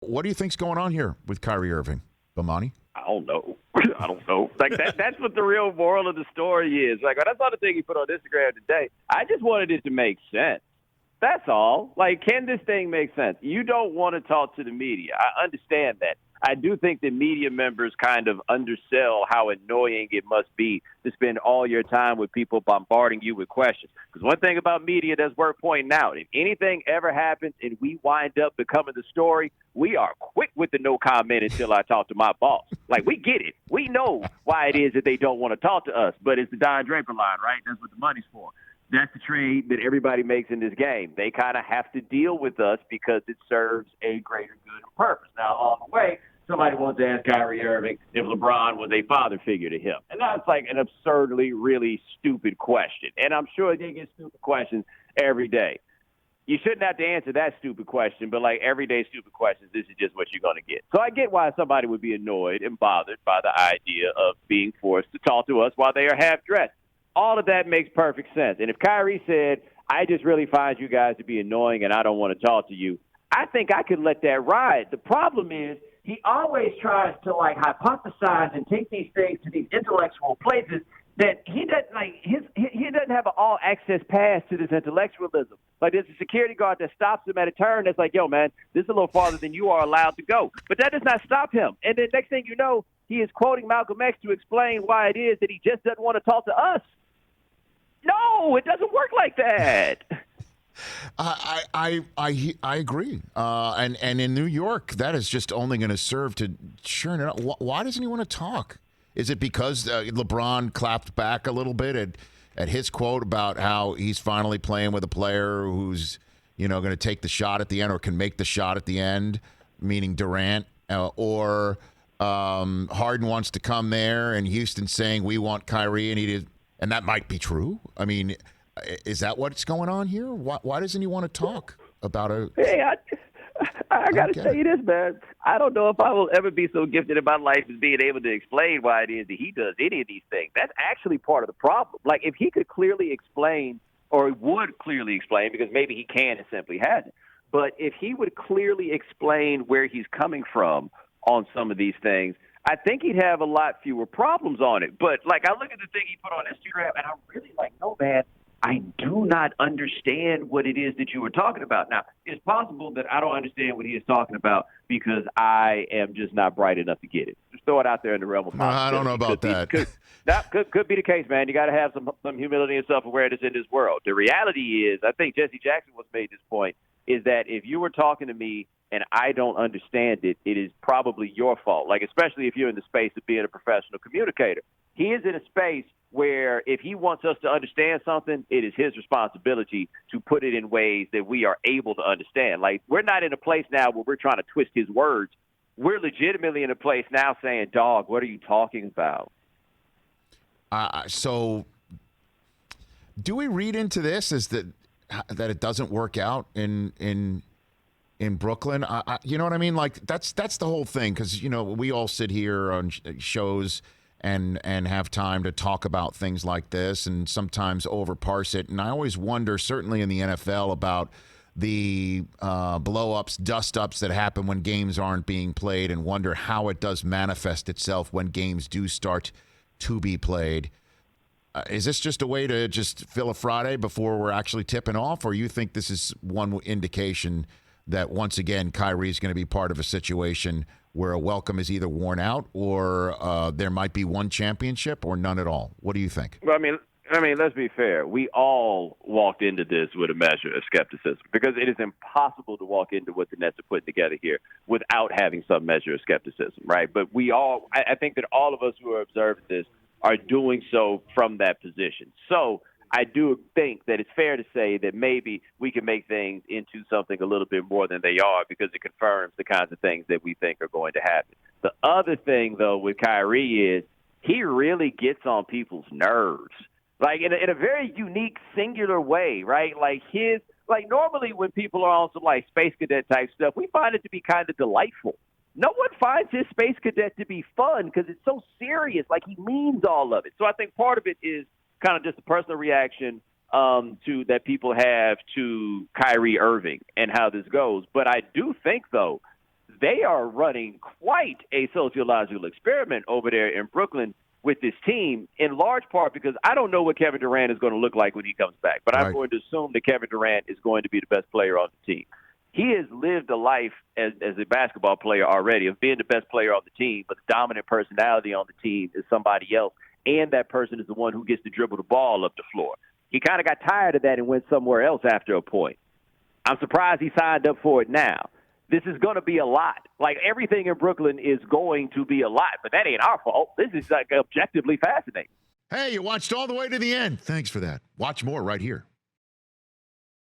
What do you think's going on here with Kyrie Irving, Bomani? I don't know. I don't know. Like that's what the real moral of the story is. Like when I saw the thing he put on Instagram today, I just wanted it to make sense. That's all. Like, can this thing make sense? You don't want to talk to the media. I understand that. I do think that media members kind of undersell how annoying it must be to spend all your time with people bombarding you with questions. Because one thing about media that's worth pointing out, if anything ever happens and we wind up becoming the story, we are quick with the no comment until I talk to my boss. Like, we get it. We know why it is that they don't want to talk to us. But it's the Don Draper line, right? That's what the money's for. That's the trade that everybody makes in this game. They kind of have to deal with us because it serves a greater good and purpose. Now, along the way, somebody wants to ask Kyrie Irving if LeBron was a father figure to him. And that's like an absurdly, really stupid question. And I'm sure they get stupid questions every day. You shouldn't have to answer that stupid question, but like everyday stupid questions, this is just what you're going to get. So I get why somebody would be annoyed and bothered by the idea of being forced to talk to us while they are half dressed. All of that makes perfect sense. And if Kyrie said, I just really find you guys to be annoying and I don't want to talk to you, I think I could let that ride. The problem is he always tries to, like, hypothesize and take these things to these intellectual places that he doesn't, like, he doesn't have an all-access pass to this intellectualism. Like, there's a security guard that stops him at a turn that's like, yo, man, this is a little farther than you are allowed to go. But that does not stop him. And then next thing you know, he is quoting Malcolm X to explain why it is that he just doesn't want to talk to us. No, it doesn't work like that. I agree. And in New York, that is just only going to serve to churn it up. Why doesn't he want to talk? Is it because LeBron clapped back a little bit at his quote about how he's finally playing with a player who's, going to take the shot at the end or can make the shot at the end, meaning Durant, or Harden wants to come there and Houston's saying we want Kyrie and that might be true. I mean, is that what's going on here? Why doesn't he want to talk about a? Hey, I got to tell you this, man. I don't know if I will ever be so gifted in my life as being able to explain why it is that he does any of these things. That's actually part of the problem. Like, if he could clearly explain, or would clearly explain, because maybe he can and simply hasn't, but if he would clearly explain where he's coming from on some of these things, I think he'd have a lot fewer problems on it. But, like, I look at the thing he put on Instagram, and I'm really like, no, man, I do not understand what it is that you were talking about. Now, it's possible that I don't understand what he is talking about because I am just not bright enough to get it. Just throw it out there in the realm of possibility. I don't know about that. Could be the case, man. You got to have some humility and self-awareness in this world. The reality is, I think Jesse Jackson was made this point, is that if you were talking to me and I don't understand it, it is probably your fault. Like, especially if you're in the space of being a professional communicator. He is in a space where if he wants us to understand something, it is his responsibility to put it in ways that we are able to understand. Like, we're not in a place now where we're trying to twist his words. We're legitimately in a place now saying, dog, what are you talking about? So do we read into this as that it doesn't work out in Brooklyn? You know what I mean? Like, that's the whole thing, because, we all sit here on shows and have time to talk about things like this and sometimes overparse it. And I always wonder, certainly in the NFL, about the blow-ups, dust-ups that happen when games aren't being played, and wonder how it does manifest itself when games do start to be played. Is this just a way to just fill a Friday before we're actually tipping off, or you think this is one indication that once again Kyrie's going to be part of a situation where a welcome is either worn out or there might be one championship or none at all? What do you think? Well, I mean, let's be fair. We all walked into this with a measure of skepticism, because it is impossible to walk into what the Nets are putting together here without having some measure of skepticism, right? But I think that all of us who are observing this are doing so from that position. So I do think that it's fair to say that maybe we can make things into something a little bit more than they are, because it confirms the kinds of things that we think are going to happen. The other thing, though, with Kyrie is he really gets on people's nerves, like in a very unique, singular way, right? Like normally when people are on some like Space Cadet type stuff, we find it to be kind of delightful. No one finds his Space Cadet to be fun because it's so serious. Like, he means all of it. So I think part of it is kind of just a personal reaction to that people have to Kyrie Irving and how this goes. But I do think, though, they are running quite a sociological experiment over there in Brooklyn with this team, in large part because I don't know what Kevin Durant is going to look like when he comes back, but I'm going to assume that Kevin Durant is going to be the best player on the team. He has lived a life as a basketball player already of being the best player on the team, but the dominant personality on the team is somebody else, and that person is the one who gets to dribble the ball up the floor. He kind of got tired of that and went somewhere else after a point. I'm surprised he signed up for it now. This is going to be a lot. Like, everything in Brooklyn is going to be a lot, but that ain't our fault. This is, like, objectively fascinating. Hey, you watched all the way to the end. Thanks for that. Watch more right here.